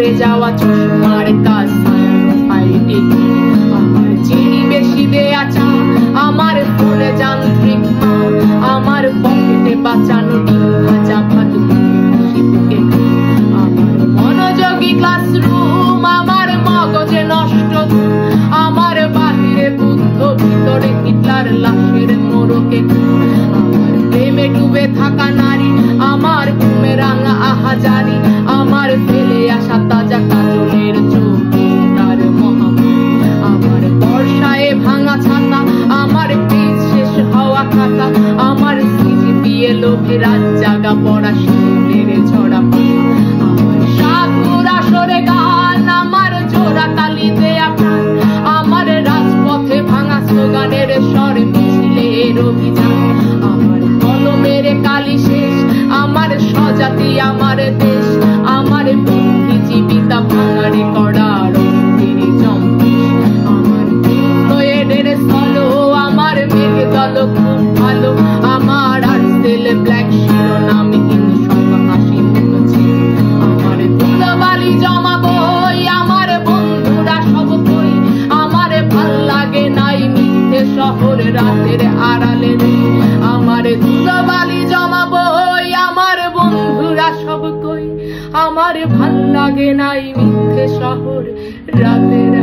পড়ে যাওয়া চশমার কাছে আমার চিনি বেশি দেয়া চা, আমার ফোনে যান্ত্রিক মা, আমার পকেটে বাঁচানো ভাজা ভাত, আমার মনোযোগী ক্লাসরুম, আমার মগজে নষ্ট, আমার বাহিরে বুদ্ধ, ভিতরে হিটলার লাশের মোড়কে, আমার প্রেমে ডুবে থাকা নারী, আমার ঘুমে রাঙা আহাজারি, আমার ফেলে আসা তাজা কাজলের চোখ, তার মহামারী, আমার বর্ষায় ভাঙা ছাতা, আমার পেজ শেষ হওয়া খাতা, আমার সিজিপিএ লোভে রাত জাগা পড়া শিশুদের ঝরা পাতা, আমার সাধুর আসরে গান, আমার জোড়া তালি দেয়া প্রাণ, আমার রাজপথে ভাঙা স্লোগানের স্বর মিছিলের অভিযান, আমার কলমের কালি শেষ, আমার স্বজাতি, আমার দেশ, আমার বুদ্ধিজীবিতা ভাঙারে করার আমার ফ্লয়েডের সলো, আমার মেঘ দল খুব ভালো, আমার আর্টসেল ব্ল্যাক শিরোনামহীন সব হাসি মুখছে, আমার ধুলোবালি জমা বই, আমার বন্ধুরা সব বই, আমার ভাল লাগে নাই মিথ্যে শহর রাতের আড়ালে, আমার ধুলোবালি জমা বই, আমার বন্ধুরা সব কই, আমার ভাল লাগে নাই মিথ্যে শহর রাতের